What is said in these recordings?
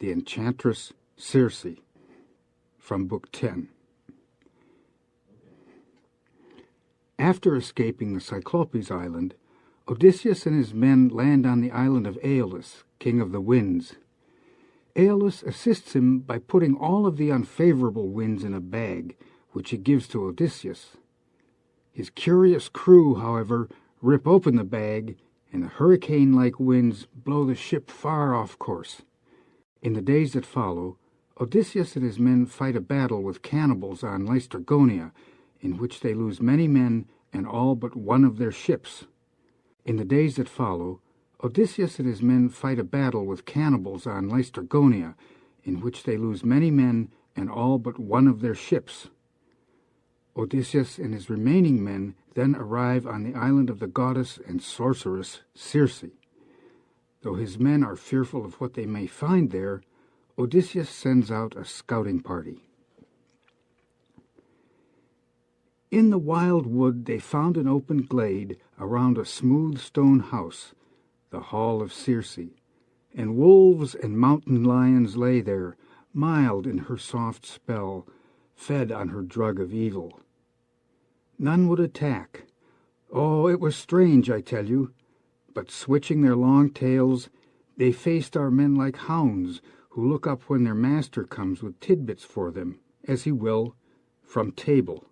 The Enchantress Circe, from Book 10. After escaping the Cyclopes island, Odysseus and his men land on the island of Aeolus, king of the winds. Aeolus assists him by putting all of the unfavorable winds in a bag, which he gives to Odysseus. His curious crew, however, rip open the bag, and the hurricane-like winds blow the ship far off course. In the days that follow, Odysseus and his men fight a battle with cannibals on Laestrygonia, in which they lose many men and all but one of their ships. In the days that follow, Odysseus and his men fight a battle with cannibals on Laestrygonia, in which they lose many men and all but one of their ships. Odysseus and his remaining men then arrive on the island of the goddess and sorceress Circe. Though his men are fearful of what they may find there, Odysseus sends out a scouting party. In the wild wood they found an open glade around a smooth stone house, the hall of Circe, and wolves and mountain lions lay there, mild in her soft spell, fed on her drug of evil. None would attack. Oh, it was strange, I tell you. But switching their long tails, they faced our men like hounds who look up when their master comes with tidbits for them, as he will, from table.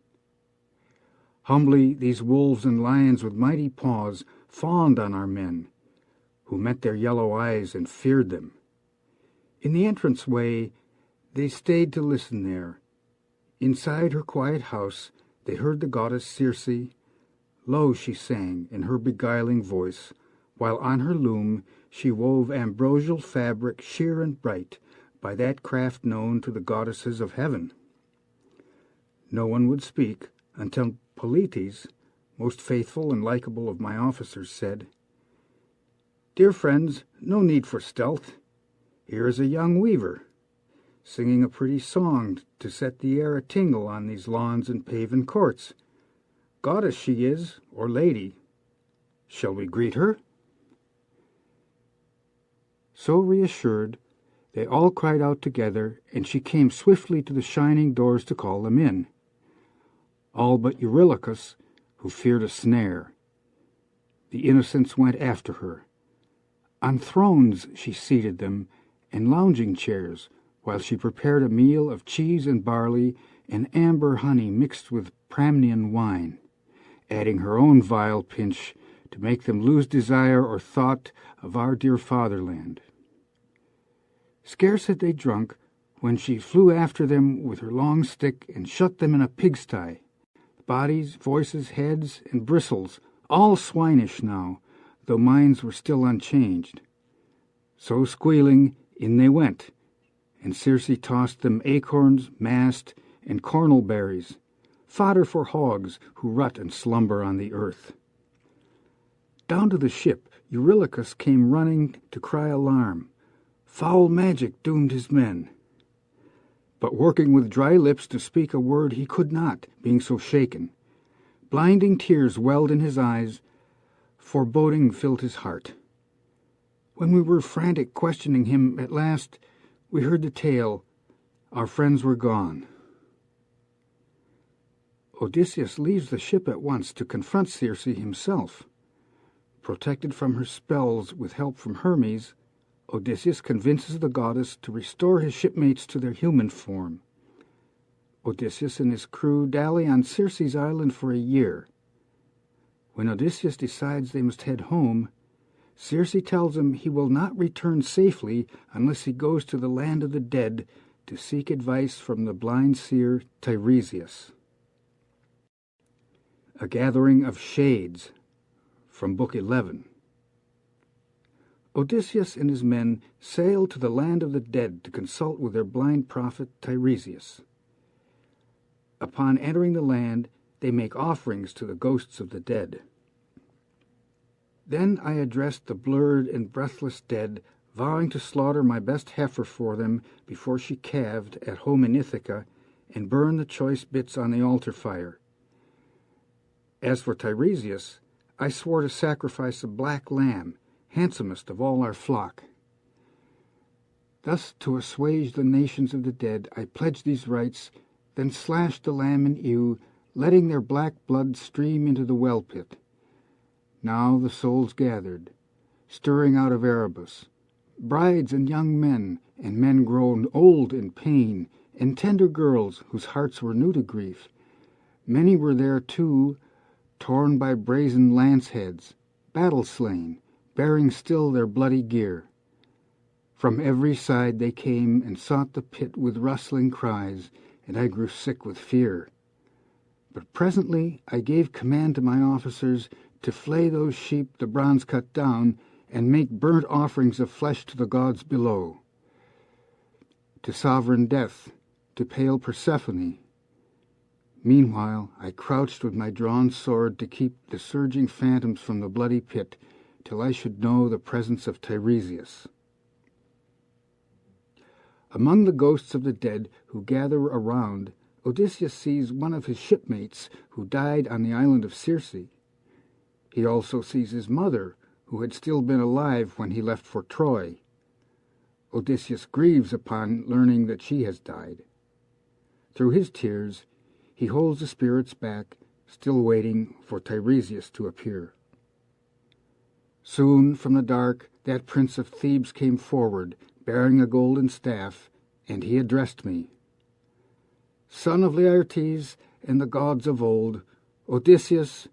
Humbly these wolves and lions with mighty paws fawned on our men, who met their yellow eyes and feared them. In the entrance-way they stayed to listen there. Inside her quiet house they heard the goddess Circe. Low she sang in her beguiling voice, while on her loom she wove ambrosial fabric sheer and bright, by that craft known to the goddesses of heaven. No one would speak until Polites, most faithful and likable of my officers, said, "Dear friends, no need for stealth. Here is a young weaver, singing a pretty song to set the air a-tingle on these lawns and paven courts. Goddess she is, or lady. Shall we greet her?" So reassured, they all cried out together, and she came swiftly to the shining doors to call them in. All but Eurylochus, who feared a snare. The innocents went after her. On thrones she seated them, and lounging chairs, while she prepared a meal of cheese and barley and amber honey mixed with Pramnian wine, adding her own vile pinch to make them lose desire or thought of our dear fatherland. Scarce had they drunk when she flew after them with her long stick and shut them in a pigsty, bodies, voices, heads, and bristles, all swinish now, though minds were still unchanged. So squealing, in they went, and Circe tossed them acorns, mast, and cornel berries, fodder for hogs who rut and slumber on the earth. Down to the ship Eurylochus came running to cry alarm. Foul magic doomed his men. But working with dry lips to speak a word he could not, being so shaken. Blinding tears welled in his eyes, foreboding filled his heart. When we were frantic questioning him, at last we heard the tale. Our friends were gone. Odysseus leaves the ship at once to confront Circe himself. Protected from her spells with help from Hermes, Odysseus convinces the goddess to restore his shipmates to their human form. Odysseus and his crew dally on Circe's island for a year. When Odysseus decides they must head home, Circe tells him he will not return safely unless he goes to the land of the dead to seek advice from the blind seer Tiresias. A Gathering of Shades, from Book 11. Odysseus and his men sailed to the land of the dead to consult with their blind prophet Tiresias. Upon entering the land, they make offerings to the ghosts of the dead. Then I addressed the blurred and breathless dead, vowing to slaughter my best heifer for them before she calved at home in Ithaca, and burn the choice bits on the altar fire. As for Tiresias, I swore to sacrifice a black lamb, handsomest of all our flock. Thus, to assuage the nations of the dead, I pledge these rites, then slashed the lamb and ewe, letting their black blood stream into the well pit. Now the souls gathered, stirring out of Erebus, brides and young men, and men grown old in pain, and tender girls whose hearts were new to grief. Many were there, too, torn by brazen lance heads, battle-slain, bearing still their bloody gear. From every side they came and sought the pit with rustling cries, and I grew sick with fear. But presently I gave command to my officers to flay those sheep the bronze cut down, and make burnt offerings of flesh to the gods below. To sovereign Death, to pale Persephone. Meanwhile I crouched with my drawn sword to keep the surging phantoms from the bloody pit, till I should know the presence of Tiresias. Among the ghosts of the dead who gather around, Odysseus sees one of his shipmates who died on the island of Circe. He also sees his mother, who had still been alive when he left for Troy. Odysseus grieves upon learning that she has died. Through his tears, he holds the spirits back, still waiting for Tiresias to appear. Soon from the dark that prince of Thebes came forward, bearing a golden staff, and he addressed me. Son of Laertes and the gods of old, Odysseus,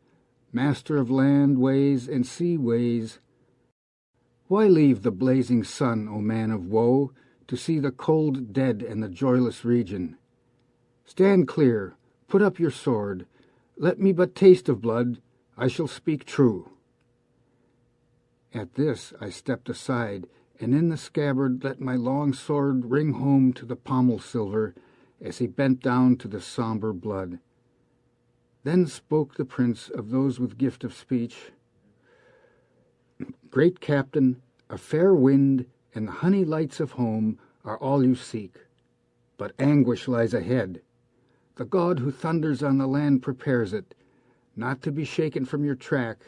master of land ways and sea ways, why leave the blazing sun, O man of woe, to see the cold dead and the joyless region? Stand clear, put up your sword, let me but taste of blood, I shall speak true. At this I stepped aside, and in the scabbard let my long sword ring home to the pommel silver, as he bent down to the sombre blood. Then spoke the prince of those with gift of speech. Great captain, a fair wind and the honey lights of home are all you seek. But anguish lies ahead. The god who thunders on the land prepares it, not to be shaken from your track,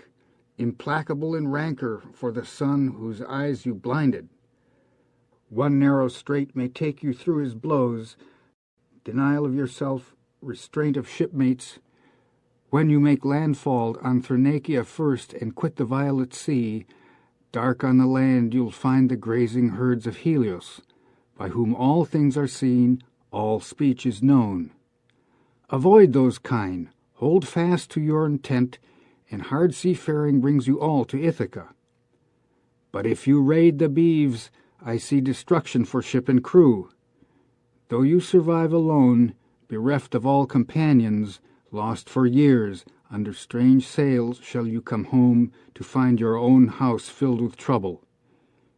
implacable in rancor for the son whose eyes you blinded. One narrow strait may take you through his blows, denial of yourself, restraint of shipmates. When you make landfall on Thrinacia first and quit the violet sea, dark on the land you'll find the grazing herds of Helios, by whom all things are seen, all speech is known. Avoid those kind, hold fast to your intent, and hard seafaring brings you all to Ithaca. But if you raid the beeves, I see destruction for ship and crew. Though you survive alone, bereft of all companions, lost for years, under strange sails shall you come home to find your own house filled with trouble.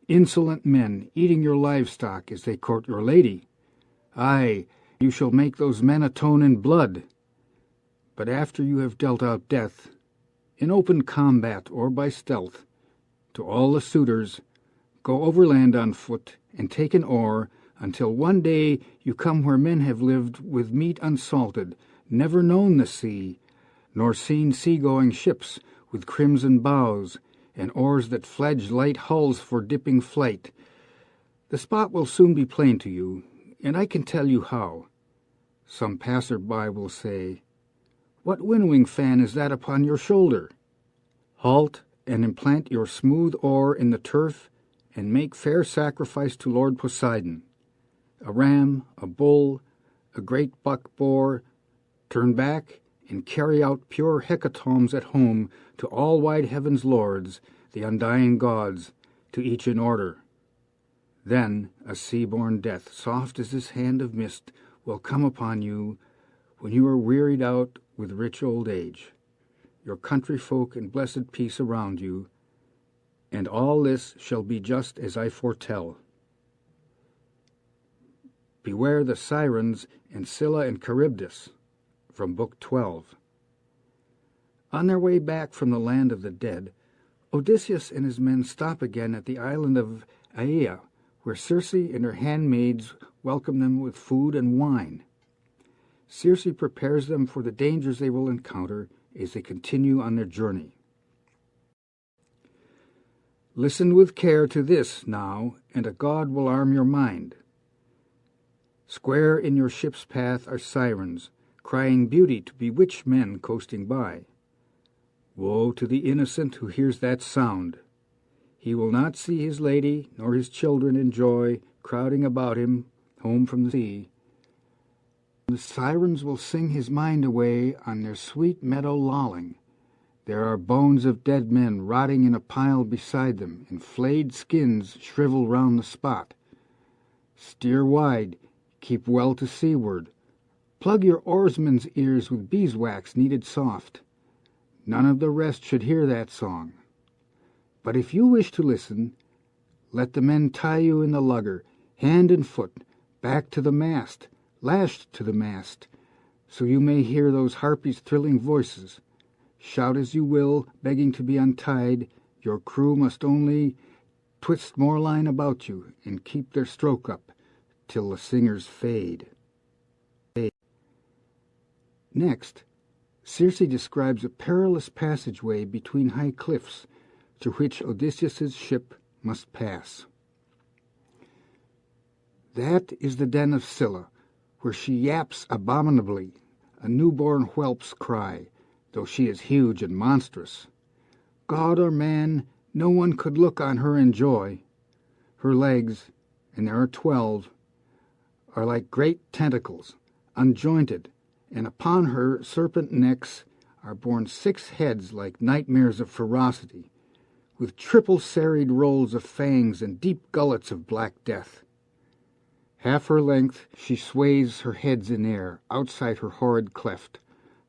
Insolent men eating your livestock as they court your lady. Aye, you shall make those men atone in blood. But after you have dealt out death, in open combat or by stealth, to all the suitors, go overland on foot and take an oar, until one day you come where men have lived with meat unsalted, never known the sea, nor seen sea-going ships with crimson bows, and oars that fledge light hulls for dipping flight. The spot will soon be plain to you, and I can tell you how. Some passer-by will say, "What winnowing fan is that upon your shoulder?" Halt, and implant your smooth oar in the turf, and make fair sacrifice to Lord Poseidon. A ram, a bull, a great buck boar, turn back, and carry out pure hecatombs at home to all wide heaven's lords, the undying gods, to each in order. Then a sea-born death, soft as this hand of mist, will come upon you when you are wearied out with rich old age, your country folk in blessed peace around you, and all this shall be just as I foretell. Beware the Sirens and Scylla and Charybdis, from Book 12. On their way back from the land of the dead, Odysseus and his men stop again at the island of Aea, where Circe and her handmaids welcome them with food and wine. Circe prepares them for the dangers they will encounter as they continue on their journey. Listen with care to this now, and a god will arm your mind. Square in your ship's path are sirens, crying beauty to bewitch men coasting by. Woe to the innocent who hears that sound. He will not see his lady nor his children in joy crowding about him home from the sea. The sirens will sing his mind away on their sweet meadow lolling. There are bones of dead men rotting in a pile beside them, and flayed skins shrivel round the spot. Steer wide, keep well to seaward. Plug your oarsmen's ears with beeswax kneaded soft. None of the rest should hear that song. But if you wish to listen, let the men tie you in the lugger, hand and foot, back to the mast, lashed to the mast, so you may hear those harpies' thrilling voices. Shout as you will, begging to be untied, your crew must only twist more line about you and keep their stroke up till the singers fade. Next, Circe describes a perilous passageway between high cliffs through which Odysseus's ship must pass. That is the den of Scylla, where she yaps abominably, a newborn whelp's cry, though she is huge and monstrous. God or man, no one could look on her in joy. Her legs, and there are 12, are like great tentacles, unjointed, and upon her serpent necks are borne 6 heads like nightmares of ferocity, with triple serried rolls of fangs and deep gullets of black death. Half her length she sways her heads in air, outside her horrid cleft,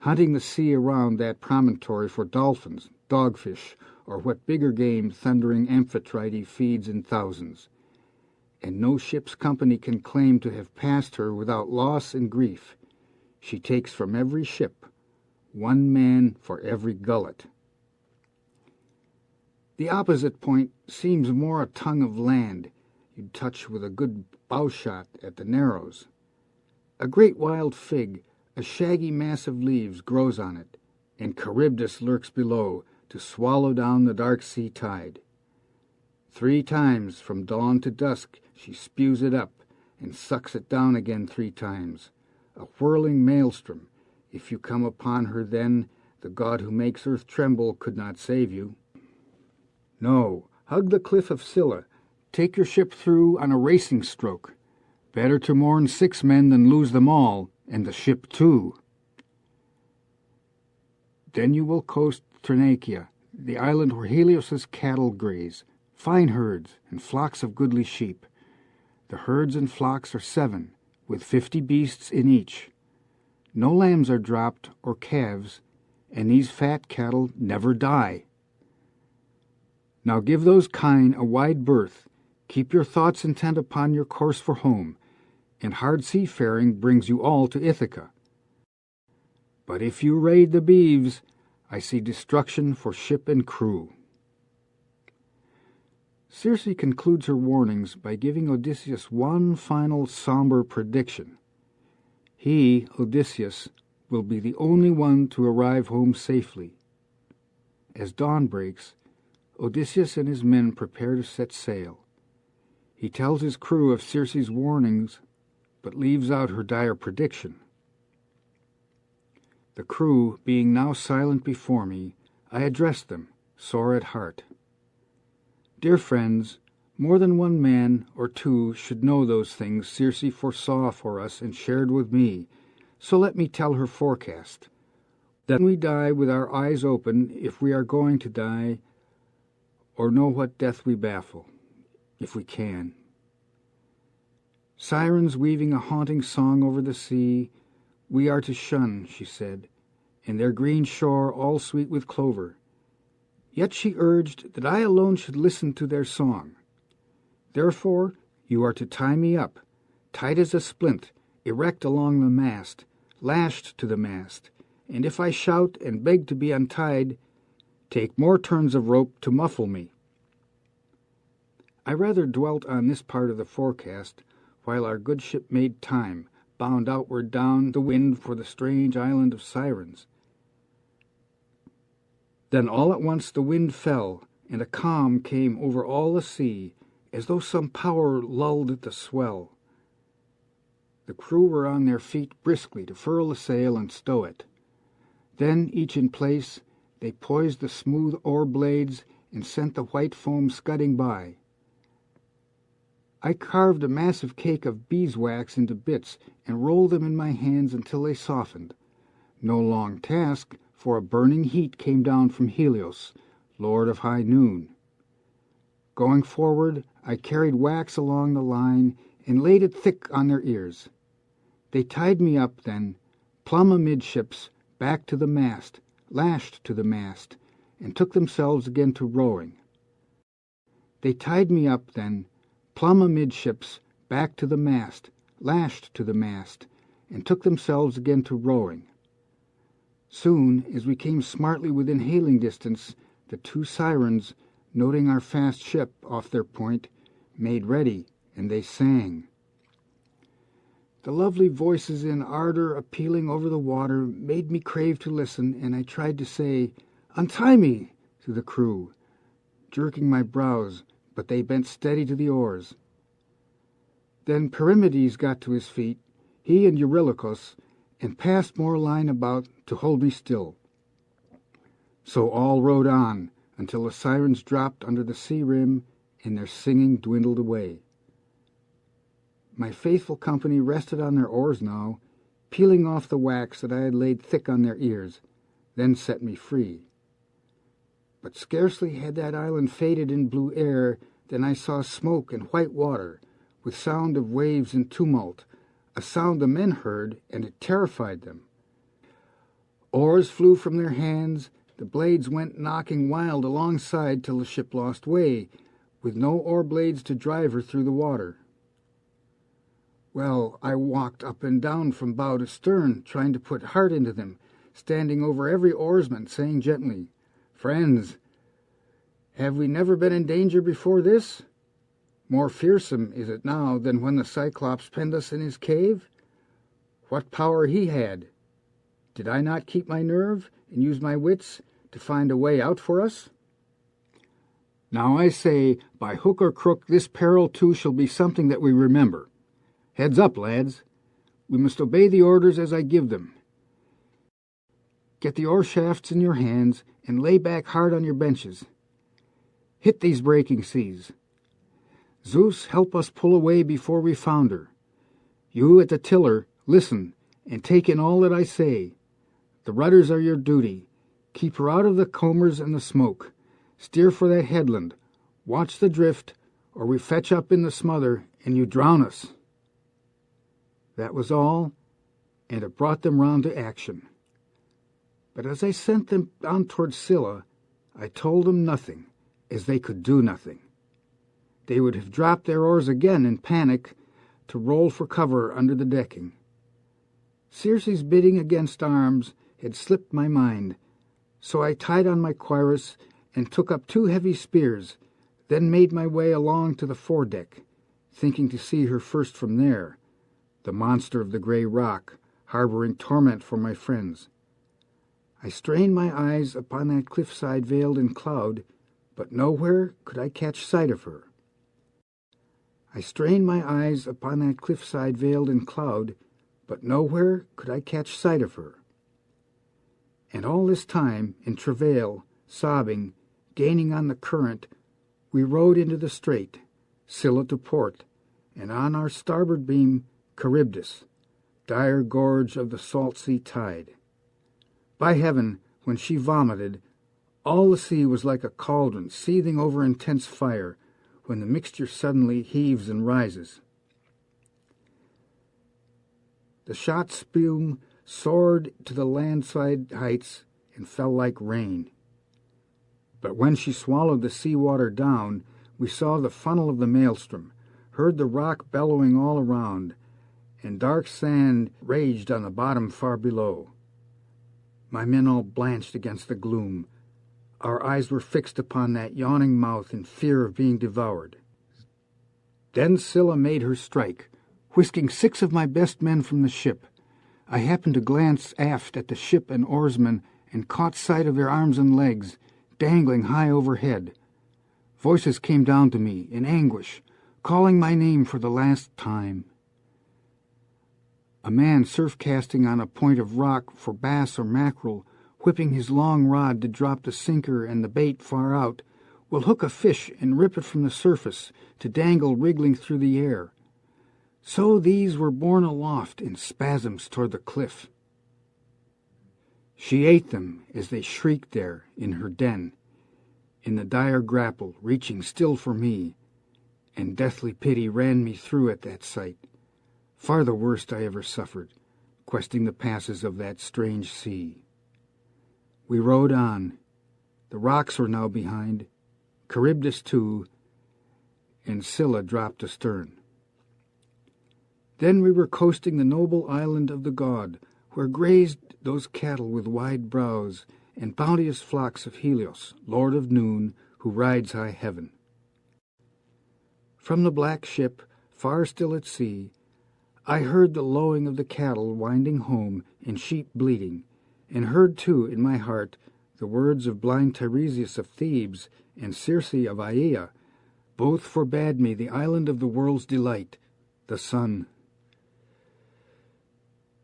hunting the sea around that promontory for dolphins, dogfish, or what bigger game thundering Amphitrite feeds in thousands. And no ship's company can claim to have passed her without loss and grief. She takes from every ship 1 man for every gullet. The opposite point seems more a tongue of land you'd touch with a good bowshot at the Narrows. A great wild fig, a shaggy mass of leaves, grows on it, and Charybdis lurks below to swallow down the dark sea tide. 3 times from dawn to dusk she spews it up and sucks it down again 3 times, a whirling maelstrom. If you come upon her then, the god who makes earth tremble could not save you. No, hug the cliff of Scylla, take your ship through on a racing stroke. Better to mourn 6 men than lose them all, and the ship too. Then you will coast Thrinacia, the island where Helios's cattle graze, fine herds and flocks of goodly sheep. The herds and flocks are 7, with 50 beasts in each. No lambs are dropped or calves, and these fat cattle never die. Now give those kine a wide berth, keep your thoughts intent upon your course for home, and hard seafaring brings you all to Ithaca. But if you raid the beeves, I see destruction for ship and crew. Circe concludes her warnings by giving Odysseus one final somber prediction. He, Odysseus, will be the only one to arrive home safely. As dawn breaks, Odysseus and his men prepare to set sail. He tells his crew of Circe's warnings, but leaves out her dire prediction. The crew being now silent before me, I address them, sore at heart. Dear friends, more than 1 man or 2 should know those things Circe foresaw for us and shared with me, so let me tell her forecast. Then we die with our eyes open, if we are going to die, or know what death we baffle, if we can. Sirens weaving a haunting song over the sea, we are to shun, she said, and their green shore all sweet with clover. Yet she urged that I alone should listen to their song. Therefore you are to tie me up, tight as a splint, erect along the mast, lashed to the mast, and if I shout and beg to be untied, take more turns of rope to muffle me. I rather dwelt on this part of the forecast, while our good ship made time, bound outward down the wind for the strange island of Sirens. Then all at once the wind fell, and a calm came over all the sea, as though some power lulled at the swell. The crew were on their feet briskly to furl the sail and stow it. Then, each in place, they poised the smooth oar blades and sent the white foam scudding by. I carved a massive cake of beeswax into bits and rolled them in my hands until they softened. No long task, for a burning heat came down from Helios, lord of high noon. Going forward, I carried wax along the line and laid it thick on their ears. They tied me up then, plumb amidships, back to the mast, lashed to the mast, and took themselves again to rowing. They tied me up then, plumb amidships, back to the mast, lashed to the mast, and took themselves again to rowing. Soon, as we came smartly within hailing distance, the two sirens, noting our fast ship off their point, made ready, and they sang. The lovely voices in ardor appealing over the water made me crave to listen, and I tried to say, "Untie me," to the crew, jerking my brows, but they bent steady to the oars. Then Perimedes got to his feet, he and Eurylochus, and passed more line about to hold me still. So all rowed on, until the sirens dropped under the sea rim and their singing dwindled away. My faithful company rested on their oars now, peeling off the wax that I had laid thick on their ears, then set me free. But scarcely had that island faded in blue air than I saw smoke and white water, with sound of waves and tumult, a sound the men heard, and it terrified them. Oars flew from their hands, the blades went knocking wild alongside till the ship lost way, with no oar blades to drive her through the water. Well, I walked up and down from bow to stern, trying to put heart into them, standing over every oarsman, saying gently, "Friends, have we never been in danger before this? More fearsome is it now than when the Cyclops penned us in his cave? What power he had! Did I not keep my nerve and use my wits to find a way out for us? Now I say, by hook or crook, this peril too shall be something that we remember. Heads up, lads. We must obey the orders as I give them. Get the oar shafts in your hands and lay back hard on your benches. Hit these breaking seas. Zeus, help us pull away before we founder. You at the tiller, listen, and take in all that I say. The rudders are your duty. Keep her out of the combers and the smoke. Steer for that headland. Watch the drift, or we fetch up in the smother, and you drown us." That was all, and it brought them round to action. But as I sent them on toward Scylla, I told them nothing, as they could do nothing. They would have dropped their oars again in panic to roll for cover under the decking. Circe's bidding against arms had slipped my mind, so I tied on my cuirass and took up 2 heavy spears, then made my way along to the foredeck, thinking to see her first from there, the monster of the grey rock, harboring torment for my friends. I strained my eyes upon that cliffside veiled in cloud, but nowhere could I catch sight of her. I strained my eyes upon that cliffside veiled in cloud, but nowhere could I catch sight of her. And all this time, in travail, sobbing, gaining on the current, we rowed into the strait, Scylla to port, and on our starboard beam Charybdis, dire gorge of the salt sea tide. By heaven, when she vomited, all the sea was like a cauldron seething over intense fire, when the mixture suddenly heaves and rises. The shot spume soared to the landside heights and fell like rain. But when she swallowed the sea water down, we saw the funnel of the maelstrom, heard the rock bellowing all around, and dark sand raged on the bottom far below. My men all blanched against the gloom. Our eyes were fixed upon that yawning mouth in fear of being devoured. Then Scylla made her strike, whisking 6 of my best men from the ship. I happened to glance aft at the ship and oarsmen and caught sight of their arms and legs, dangling high overhead. Voices came down to me in anguish, calling my name for the last time. A man surf-casting on a point of rock for bass or mackerel, whipping his long rod to drop the sinker and the bait far out, will hook a fish and rip it from the surface to dangle wriggling through the air. So these were borne aloft in spasms toward the cliff. She ate them as they shrieked there in her den, in the dire grapple, reaching still for me, and deathly pity ran me through at that sight, far the worst I ever suffered, questing the passes of that strange sea. We rowed on. The rocks were now behind, Charybdis too, and Scylla dropped astern. Then we were coasting the noble island of the god, where grazed those cattle with wide brows and bounteous flocks of Helios, lord of noon, who rides high heaven. From the black ship, far still at sea, I heard the lowing of the cattle winding home and sheep bleating, and heard too in my heart the words of blind Tiresias of Thebes and Circe of Aea. Both forbade me the island of the world's delight, the sun.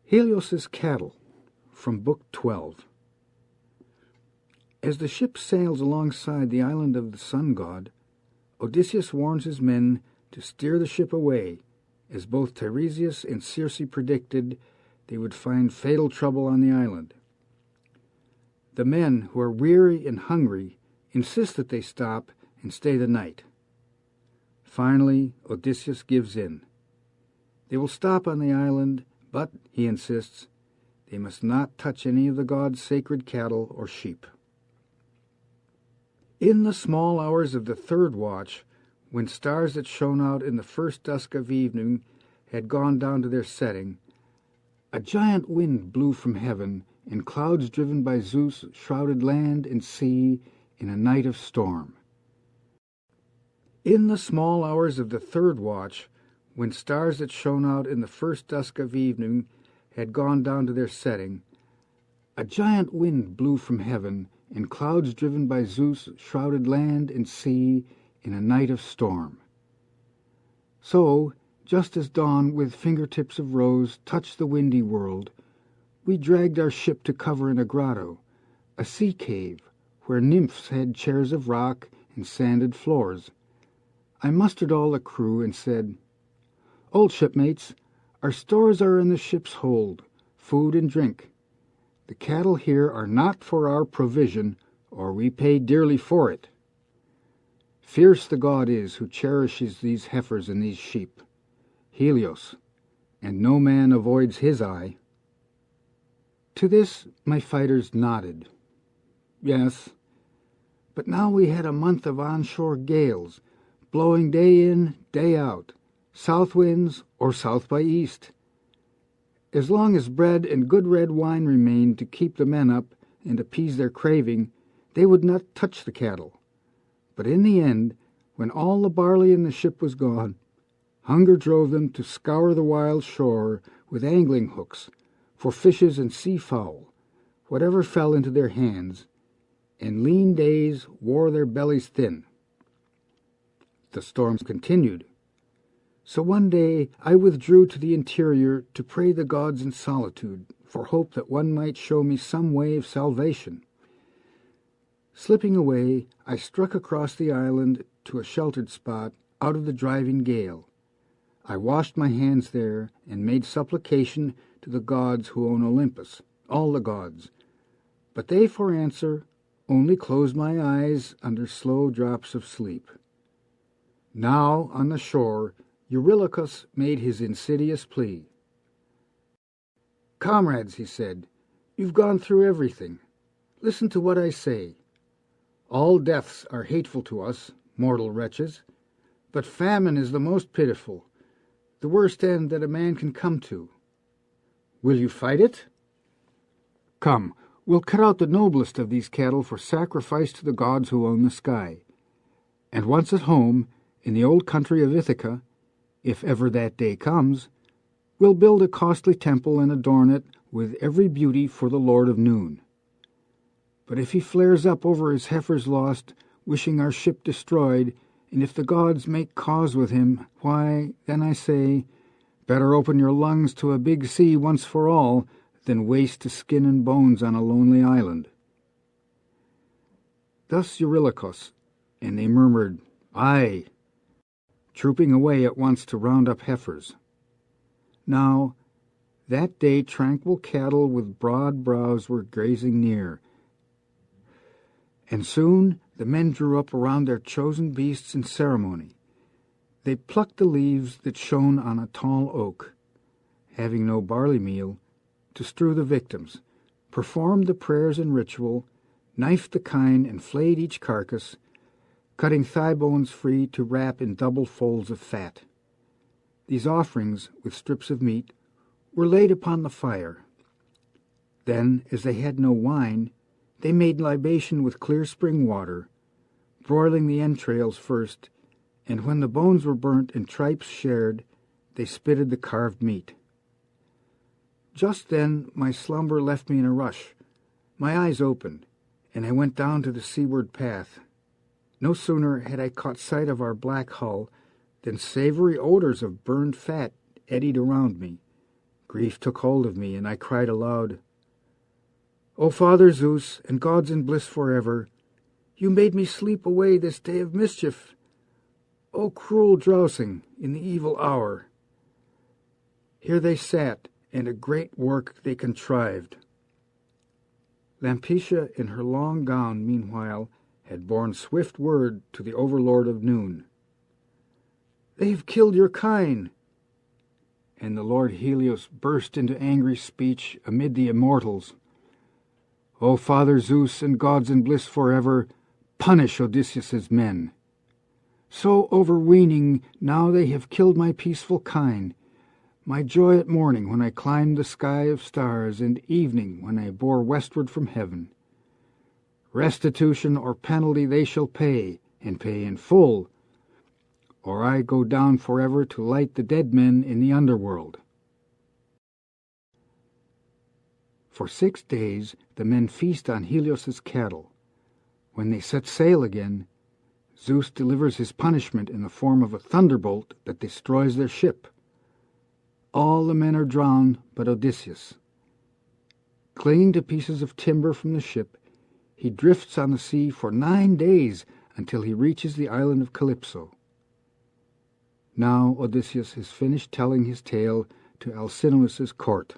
Helios's Cattle, from Book 12. As the ship sails alongside the island of the sun god, Odysseus warns his men to steer the ship away, as both Tiresias and Circe predicted they would find fatal trouble on the island. The men, who are weary and hungry, insist that they stop and stay the night. Finally, Odysseus gives in. They will stop on the island, but, he insists, they must not touch any of the god's sacred cattle or sheep. In the small hours of the third watch, when stars that shone out in the first dusk of evening had gone down to their setting, a giant wind blew from heaven, and clouds driven by Zeus shrouded land and sea in a night of storm. In the small hours of the third watch, when stars that shone out in the first dusk of evening had gone down to their setting, a giant wind blew from heaven, and clouds driven by Zeus shrouded land and sea in a night of storm. So, just as dawn with fingertips of rose touched the windy world, we dragged our ship to cover in a grotto, a sea cave, where nymphs had chairs of rock and sanded floors. I mustered all the crew and said, "Old shipmates, our stores are in the ship's hold, food and drink. The cattle here are not for our provision, or we pay dearly for it. Fierce the god is who cherishes these heifers and these sheep, Helios, and no man avoids his eye." To this my fighters nodded. Yes, but now we had a month of onshore gales, blowing day in, day out, south winds or south by east. As long as bread and good red wine remained to keep the men up and appease their craving, they would not touch the cattle. But in the end, when all the barley in the ship was gone, hunger drove them to scour the wild shore with angling hooks for fishes and seafowl, whatever fell into their hands, and lean days wore their bellies thin. The storms continued. So one day I withdrew to the interior to pray the gods in solitude, for hope that one might show me some way of salvation. Slipping away, I struck across the island to a sheltered spot out of the driving gale. I washed my hands there and made supplication to the gods who own Olympus, all the gods. But they, for answer, only closed my eyes under slow drops of sleep. Now, on the shore, Eurylochus made his insidious plea. "Comrades," he said, "you've gone through everything. Listen to what I say. All deaths are hateful to us, mortal wretches, but famine is the most pitiful, the worst end that a man can come to. Will you fight it? Come, we'll cut out the noblest of these cattle for sacrifice to the gods who own the sky. And once at home, in the old country of Ithaca, if ever that day comes, we'll build a costly temple and adorn it with every beauty for the Lord of Noon. But if he flares up over his heifers lost, wishing our ship destroyed, and if the gods make cause with him, why, then I say, better open your lungs to a big sea once for all, than waste to skin and bones on a lonely island." Thus Eurylochus, and they murmured, "Aye," trooping away at once to round up heifers. Now, that day tranquil cattle with broad brows were grazing near, and soon the men drew up around their chosen beasts in ceremony. They plucked the leaves that shone on a tall oak, having no barley meal, to strew the victims, performed the prayers and ritual, knifed the kine and flayed each carcass, cutting thigh bones free to wrap in double folds of fat. These offerings, with strips of meat, were laid upon the fire. Then, as they had no wine, they made libation with clear spring water, broiling the entrails first, and when the bones were burnt and tripes shared, they spitted the carved meat. Just then my slumber left me in a rush. My eyes opened, and I went down to the seaward path. No sooner had I caught sight of our black hull than savory odors of burned fat eddied around me. Grief took hold of me, and I cried aloud, "O Father Zeus, and gods in bliss forever, you made me sleep away this day of mischief. O cruel drowsing in the evil hour!" Here they sat, and a great work they contrived. Lampetia, in her long gown, meanwhile, had borne swift word to the overlord of noon. "They have killed your kine." And the Lord Helios burst into angry speech amid the immortals. "O Father Zeus, and gods in bliss forever, punish Odysseus's men. So overweening, now they have killed my peaceful kine, my joy at morning when I climbed the sky of stars, and evening when I bore westward from heaven. Restitution or penalty they shall pay, and pay in full, or I go down forever to light the dead men in the underworld." For 6 days the men feast on Helios's cattle. When they set sail again, Zeus delivers his punishment in the form of a thunderbolt that destroys their ship. All the men are drowned but Odysseus. Clinging to pieces of timber from the ship, he drifts on the sea for 9 days until he reaches the island of Calypso. Now Odysseus has finished telling his tale to Alcinous's court.